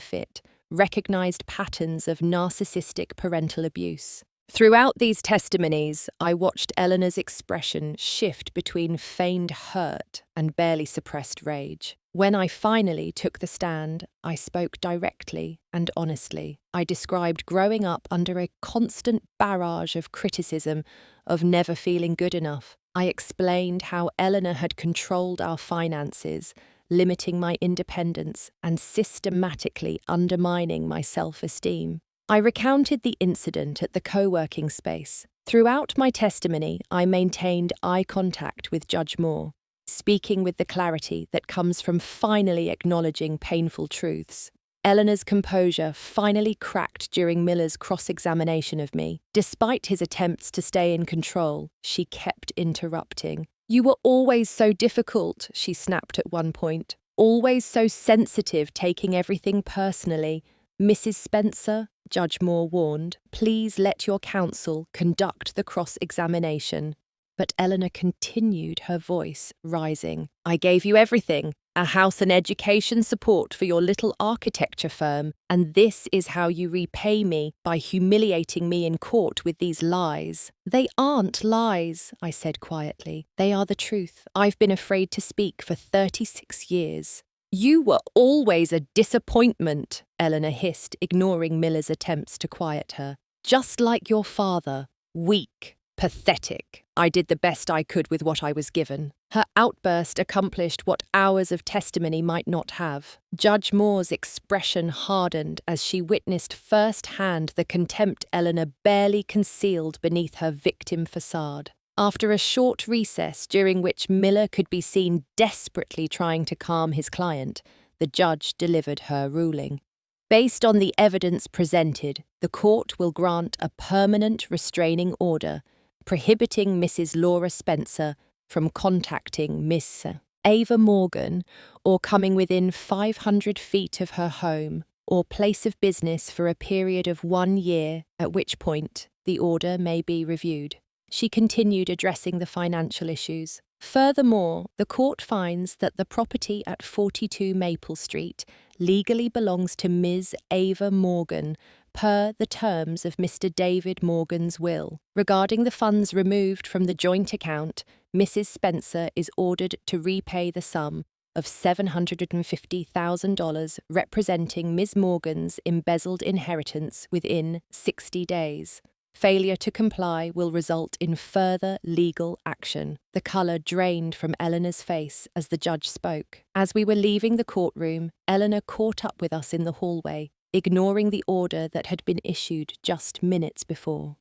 recognized patterns of narcissistic parental abuse. Throughout these testimonies, I watched Eleanor's expression shift between feigned hurt and barely suppressed rage. When I finally took the stand, I spoke directly and honestly. I described growing up under a constant barrage of criticism, of never feeling good enough. I explained how Eleanor had controlled our finances, limiting my independence and systematically undermining my self-esteem. I recounted the incident at the co-working space. Throughout my testimony, I maintained eye contact with Judge Moore, speaking with the clarity that comes from finally acknowledging painful truths. Eleanor's composure finally cracked during Miller's cross-examination of me. Despite his attempts to stay in control, she kept interrupting. "You were always so difficult," she snapped at one point. "Always so sensitive, taking everything personally. Mrs. Spencer," Judge Moore warned, "please let your counsel conduct the cross-examination." But Eleanor continued, her voice rising. "I gave you everything, a house and education support for your little architecture firm, and this is how you repay me, by humiliating me in court with these lies." "They aren't lies," I said quietly. "They are the truth. I've been afraid to speak for 36 years. "You were always a disappointment," Eleanor hissed, ignoring Miller's attempts to quiet her. "Just like your father. Weak. Pathetic. I did the best I could with what I was given." Her outburst accomplished what hours of testimony might not have. Judge Moore's expression hardened as she witnessed firsthand the contempt Eleanor barely concealed beneath her victim facade. After a short recess during which Miller could be seen desperately trying to calm his client, the judge delivered her ruling. Based on the evidence presented, the court will grant a permanent restraining order prohibiting Mrs. Laura Spencer from contacting Miss Ava Morgan or coming within 500 feet of her home or place of business for a period of 1 year, at which point the order may be reviewed. She continued addressing the financial issues. Furthermore, the court finds that the property at 42 Maple Street legally belongs to Ms. Ava Morgan, per the terms of Mr. David Morgan's will. Regarding the funds removed from the joint account, Mrs. Spencer is ordered to repay the sum of $750,000, representing Ms. Morgan's embezzled inheritance within 60 days. Failure to comply will result in further legal action. The colour drained from Eleanor's face as the judge spoke. As we were leaving the courtroom, Eleanor caught up with us in the hallway, ignoring the order that had been issued just minutes before.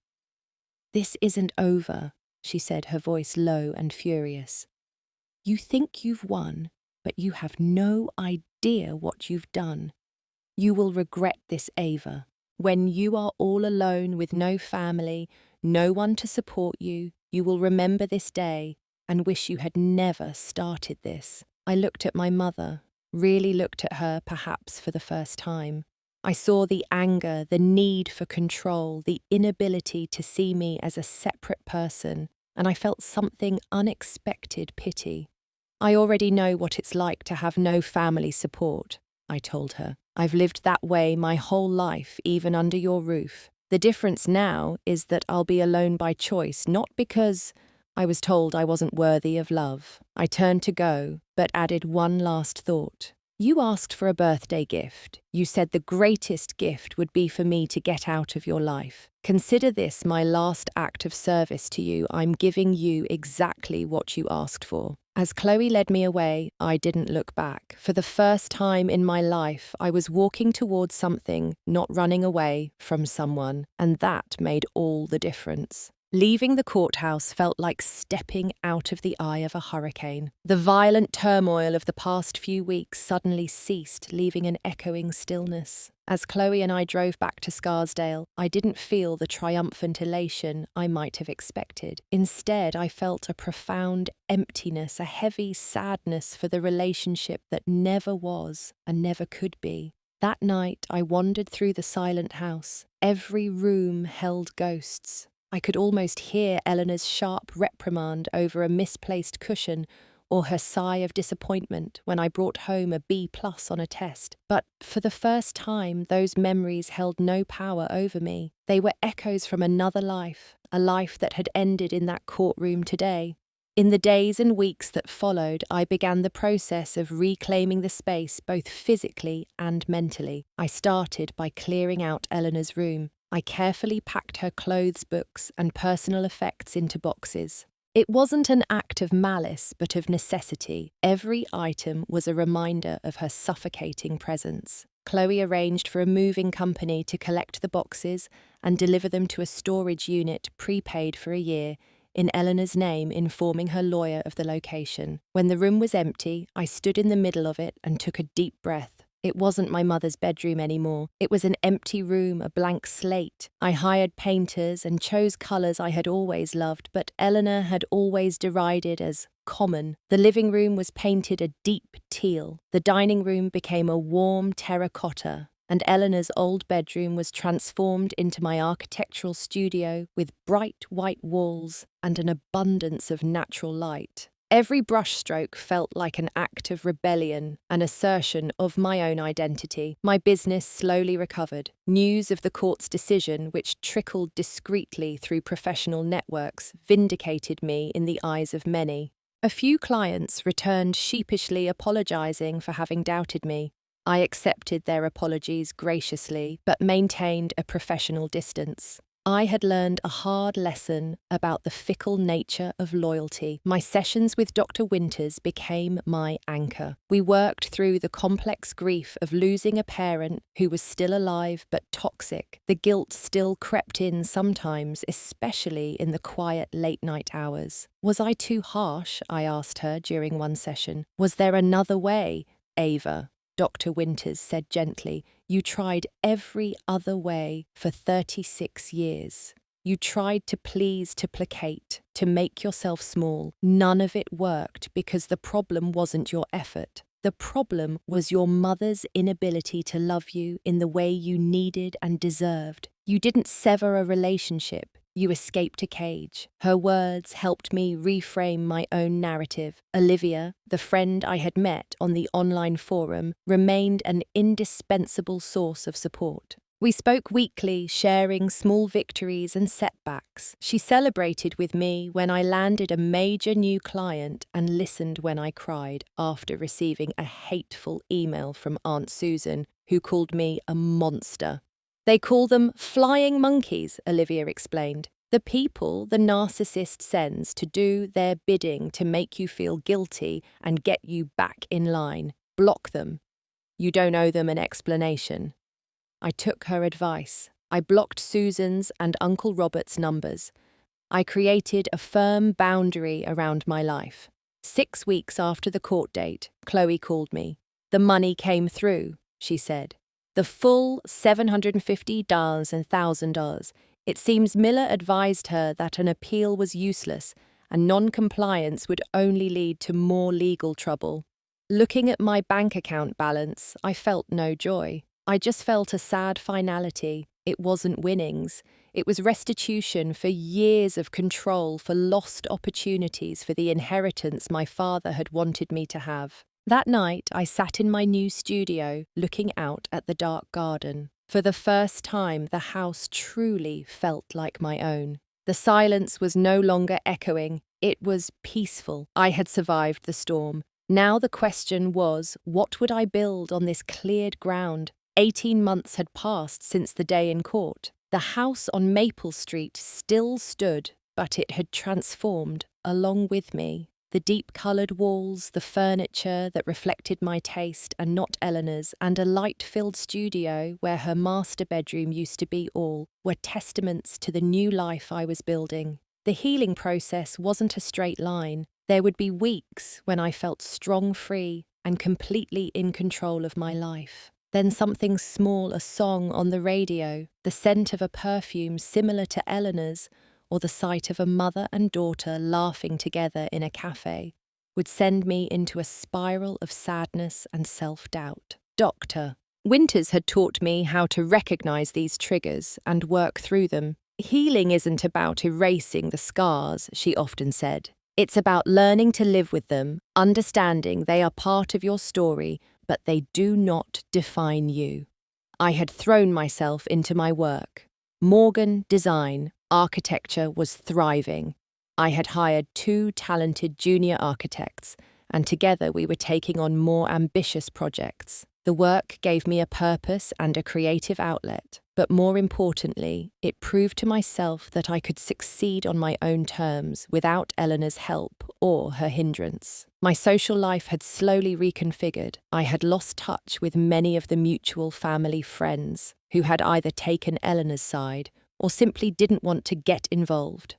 "This isn't over," she said, her voice low and furious. "You think you've won, but you have no idea what you've done. You will regret this, Ava. When you are all alone with no family, no one to support you, you will remember this day and wish you had never started this." I looked at my mother, really looked at her perhaps for the first time. I saw the anger, the need for control, the inability to see me as a separate person, and I felt something unexpected pity. "I already know what it's like to have no family support," I told her. "I've lived that way my whole life, even under your roof. The difference now is that I'll be alone by choice, not because I was told I wasn't worthy of love." I turned to go, but added one last thought. "You asked for a birthday gift. You said the greatest gift would be for me to get out of your life. Consider this my last act of service to you. I'm giving you exactly what you asked for." As Chloe led me away, I didn't look back. For the first time in my life, I was walking towards something, not running away from someone, and that made all the difference. Leaving the courthouse felt like stepping out of the eye of a hurricane. The violent turmoil of the past few weeks suddenly ceased, leaving an echoing stillness. As Chloe and I drove back to Scarsdale, I didn't feel the triumphant elation I might have expected. Instead, I felt a profound emptiness, a heavy sadness for the relationship that never was and never could be. That night, I wandered through the silent house. Every room held ghosts. I could almost hear Eleanor's sharp reprimand over a misplaced cushion or her sigh of disappointment when I brought home a B+ on a test. But for the first time, those memories held no power over me. They were echoes from another life, a life that had ended in that courtroom today. In the days and weeks that followed, I began the process of reclaiming the space both physically and mentally. I started by clearing out Eleanor's room. I carefully packed her clothes, books, and personal effects into boxes. It wasn't an act of malice, but of necessity. Every item was a reminder of her suffocating presence. Chloe arranged for a moving company to collect the boxes and deliver them to a storage unit prepaid for a year, in Eleanor's name, informing her lawyer of the location. When the room was empty, I stood in the middle of it and took a deep breath. It wasn't my mother's bedroom anymore. It was an empty room, a blank slate. I hired painters and chose colours I had always loved, but Eleanor had always derided as common. The living room was painted a deep teal. The dining room became a warm terracotta, and Eleanor's old bedroom was transformed into my architectural studio with bright white walls and an abundance of natural light. Every brushstroke felt like an act of rebellion, an assertion of my own identity. My business slowly recovered. News of the court's decision, which trickled discreetly through professional networks, vindicated me in the eyes of many. A few clients returned sheepishly apologizing for having doubted me. I accepted their apologies graciously, but maintained a professional distance. I had learned a hard lesson about the fickle nature of loyalty. My sessions with Dr. Winters became my anchor. We worked through the complex grief of losing a parent who was still alive but toxic. The guilt still crept in sometimes, especially in the quiet late-night hours. Was I too harsh? I asked her during one session. Was there another way, Ava? Dr. Winters said gently, you tried every other way for 36 years. You tried to please, to placate, to make yourself small. None of it worked because the problem wasn't your effort. The problem was your mother's inability to love you in the way you needed and deserved. You didn't sever a relationship. You escaped a cage. Her words helped me reframe my own narrative. Olivia, the friend I had met on the online forum, remained an indispensable source of support. We spoke weekly, sharing small victories and setbacks. She celebrated with me when I landed a major new client and listened when I cried after receiving a hateful email from Aunt Susan, who called me a monster. They call them flying monkeys, Olivia explained. The people the narcissist sends to do their bidding to make you feel guilty and get you back in line. Block them. You don't owe them an explanation. I took her advice. I blocked Susan's and Uncle Robert's numbers. I created a firm boundary around my life. 6 weeks after the court date, Chloe called me. The money came through, she said. The full $750 and $1,000. It seems Miller advised her that an appeal was useless and non-compliance would only lead to more legal trouble. Looking at my bank account balance, I felt no joy. I just felt a sad finality. It wasn't winnings. It was restitution for years of control, for lost opportunities, for the inheritance my father had wanted me to have. That night, I sat in my new studio, looking out at the dark garden. For the first time, the house truly felt like my own. The silence was no longer echoing. It was peaceful. I had survived the storm. Now the question was, what would I build on this cleared ground? 18 months had passed since the day in court. The house on Maple Street still stood, but it had transformed along with me. The deep-coloured walls, the furniture that reflected my taste and not Eleanor's, and a light-filled studio where her master bedroom used to be all, were testaments to the new life I was building. The healing process wasn't a straight line. There would be weeks when I felt strong, free, and completely in control of my life. Then something small, a song on the radio, the scent of a perfume similar to Eleanor's, or the sight of a mother and daughter laughing together in a cafe, would send me into a spiral of sadness and self-doubt. Dr. Winters had taught me how to recognize these triggers and work through them. Healing isn't about erasing the scars, she often said. It's about learning to live with them, understanding they are part of your story, but they do not define you. I had thrown myself into my work. Morgan Design Architecture was thriving. I had hired 2 talented junior architects, and together we were taking on more ambitious projects. The work gave me a purpose and a creative outlet, but more importantly, it proved to myself that I could succeed on my own terms without Eleanor's help or her hindrance. My social life had slowly reconfigured. I had lost touch with many of the mutual family friends who had either taken Eleanor's side or simply didn't want to get involved.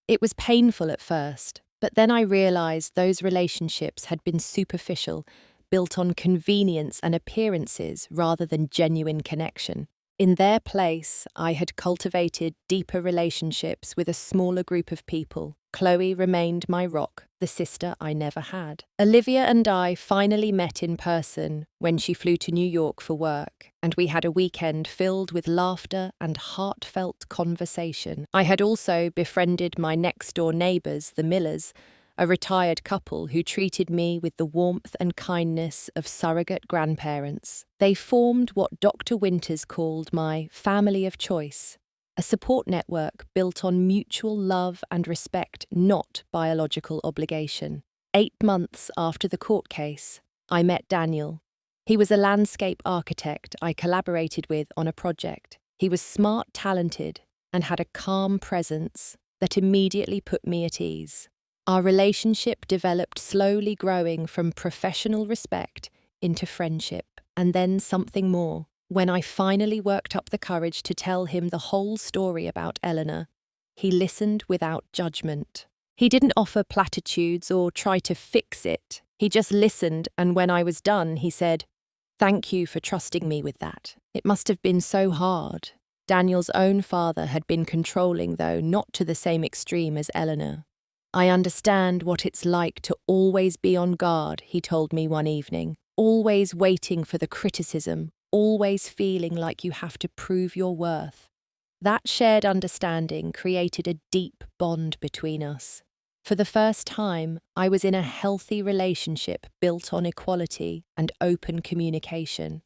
It was painful at first, but then I realized those relationships had been superficial, built on convenience and appearances rather than genuine connection. In their place, I had cultivated deeper relationships with a smaller group of people. Chloe remained my rock, the sister I never had. Olivia and I finally met in person when she flew to New York for work, and we had a weekend filled with laughter and heartfelt conversation. I had also befriended my next-door neighbours, the Millers, a retired couple who treated me with the warmth and kindness of surrogate grandparents. They formed what Dr. Winters called my family of choice, a support network built on mutual love and respect, not biological obligation. 8 months after the court case, I met Daniel. He was a landscape architect I collaborated with on a project. He was smart, talented, and had a calm presence that immediately put me at ease. Our relationship developed, slowly growing from professional respect into friendship, and then something more. When I finally worked up the courage to tell him the whole story about Eleanor, he listened without judgment. He didn't offer platitudes or try to fix it. He just listened, and when I was done, he said, "Thank you for trusting me with that. It must have been so hard." Daniel's own father had been controlling, though not to the same extreme as Eleanor. "I understand what it's like to always be on guard," he told me one evening, "always waiting for the criticism, always feeling like you have to prove your worth." That shared understanding created a deep bond between us. For the first time, I was in a healthy relationship built on equality and open communication.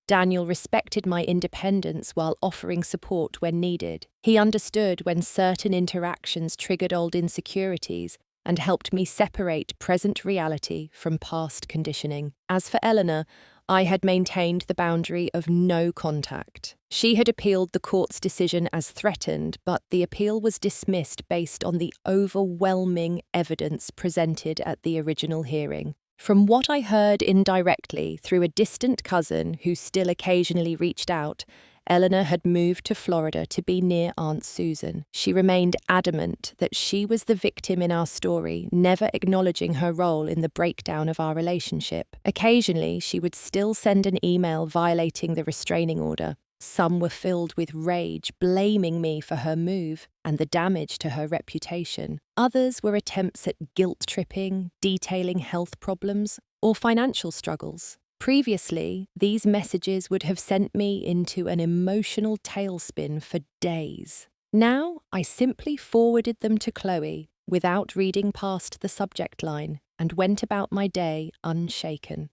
Daniel respected my independence while offering support when needed. He understood when certain interactions triggered old insecurities and helped me separate present reality from past conditioning. As for Eleanor, I had maintained the boundary of no contact. She had appealed the court's decision as threatened, but the appeal was dismissed based on the overwhelming evidence presented at the original hearing. From what I heard indirectly through a distant cousin who still occasionally reached out, Eleanor had moved to Florida to be near Aunt Susan. She remained adamant that she was the victim in our story, never acknowledging her role in the breakdown of our relationship. Occasionally, she would still send an email violating the restraining order. Some were filled with rage, blaming me for her move and the damage to her reputation. Others were attempts at guilt-tripping, detailing health problems, or financial struggles. Previously, these messages would have sent me into an emotional tailspin for days. Now, I simply forwarded them to Chloe without reading past the subject line and went about my day unshaken.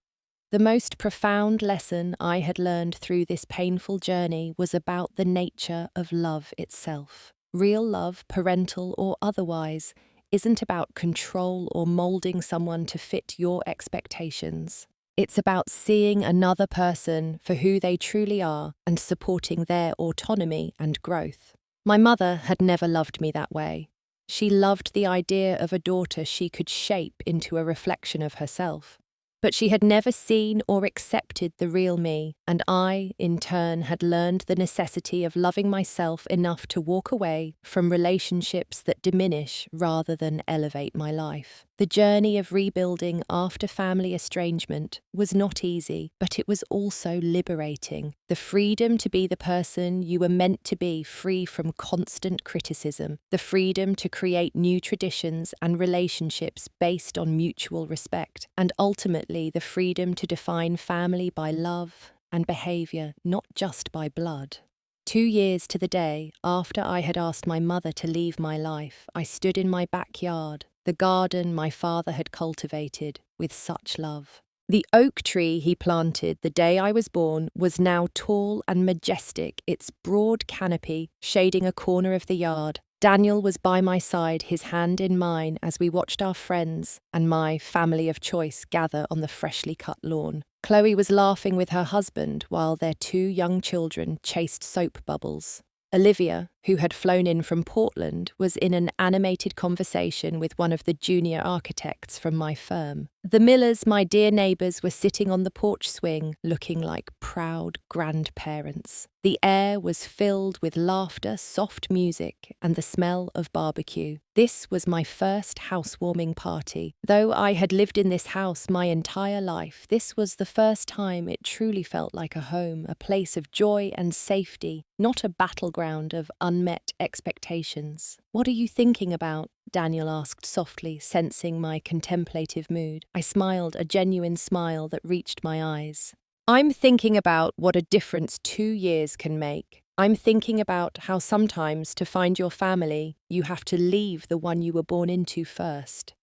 The most profound lesson I had learned through this painful journey was about the nature of love itself. Real love, parental or otherwise, isn't about control or molding someone to fit your expectations. It's about seeing another person for who they truly are and supporting their autonomy and growth. My mother had never loved me that way. She loved the idea of a daughter she could shape into a reflection of herself. But she had never seen or accepted the real me, and I, in turn, had learned the necessity of loving myself enough to walk away from relationships that diminish rather than elevate my life. The journey of rebuilding after family estrangement was not easy, but it was also liberating. The freedom to be the person you were meant to be, free from constant criticism. The freedom to create new traditions and relationships based on mutual respect. And ultimately, the freedom to define family by love and behaviour, not just by blood. 2 years to the day after I had asked my mother to leave my life, I stood in my backyard, the garden my father had cultivated with such love. The oak tree he planted the day I was born was now tall and majestic, its broad canopy shading a corner of the yard. Daniel was by my side, his hand in mine, as we watched our friends and my family of choice gather on the freshly cut lawn. Chloe was laughing with her husband while their 2 young children chased soap bubbles. Olivia, who had flown in from Portland, was in an animated conversation with one of the junior architects from my firm. The Millers, my dear neighbours, were sitting on the porch swing, looking like proud grandparents. The air was filled with laughter, soft music, and the smell of barbecue. This was my first housewarming party. Though I had lived in this house my entire life, this was the first time it truly felt like a home, a place of joy and safety, not a battleground of unmet expectations. "What are you thinking about?" Daniel asked softly, sensing my contemplative mood. I smiled, a genuine smile that reached my eyes. "I'm thinking about what a difference 2 years can make. I'm thinking about how sometimes to find your family, you have to leave the one you were born into first."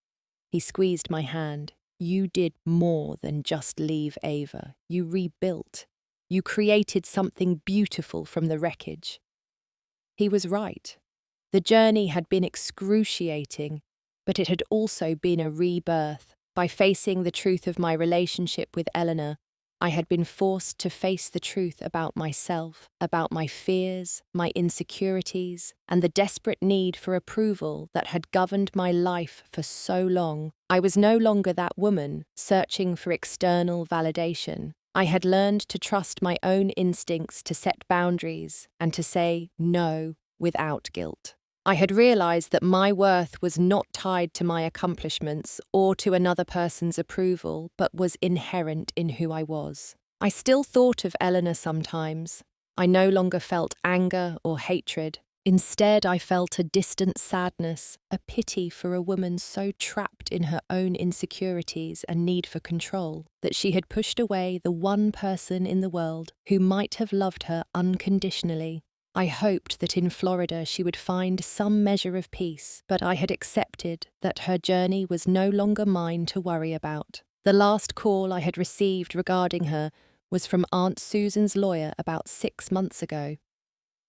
He squeezed my hand. "You did more than just leave Ava. You rebuilt. You created something beautiful from the wreckage." He was right. The journey had been excruciating, but it had also been a rebirth. By facing the truth of my relationship with Eleanor, I had been forced to face the truth about myself, about my fears, my insecurities, and the desperate need for approval that had governed my life for so long. I was no longer that woman, searching for external validation. I had learned to trust my own instincts, to set boundaries, and to say no without guilt. I had realised that my worth was not tied to my accomplishments or to another person's approval, but was inherent in who I was. I still thought of Eleanor sometimes. I no longer felt anger or hatred. Instead, I felt a distant sadness, a pity for a woman so trapped in her own insecurities and need for control that she had pushed away the one person in the world who might have loved her unconditionally. I hoped that in Florida she would find some measure of peace, but I had accepted that her journey was no longer mine to worry about. The last call I had received regarding her was from Aunt Susan's lawyer about 6 months ago.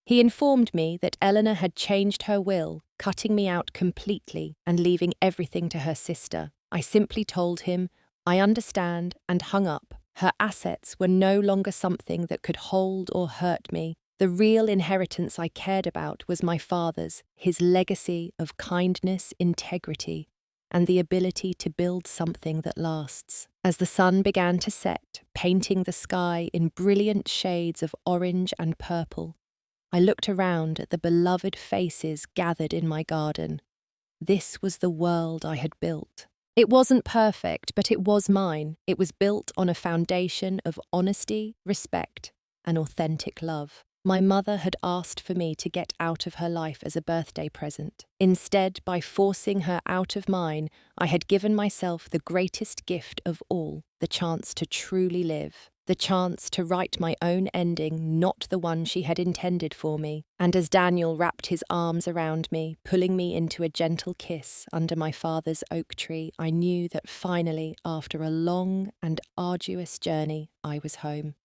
He informed me that Eleanor had changed her will, cutting me out completely and leaving everything to her sister. I simply told him, "I understand," and hung up. Her assets were no longer something that could hold or hurt me. The real inheritance I cared about was my father's, his legacy of kindness, integrity, and the ability to build something that lasts. As the sun began to set, painting the sky in brilliant shades of orange and purple, I looked around at the beloved faces gathered in my garden. This was the world I had built. It wasn't perfect, but it was mine. It was built on a foundation of honesty, respect, and authentic love. My mother had asked for me to get out of her life as a birthday present. Instead, by forcing her out of mine, I had given myself the greatest gift of all, the chance to truly live. The chance to write my own ending, not the one she had intended for me. And as Daniel wrapped his arms around me, pulling me into a gentle kiss under my father's oak tree, I knew that finally, after a long and arduous journey, I was home.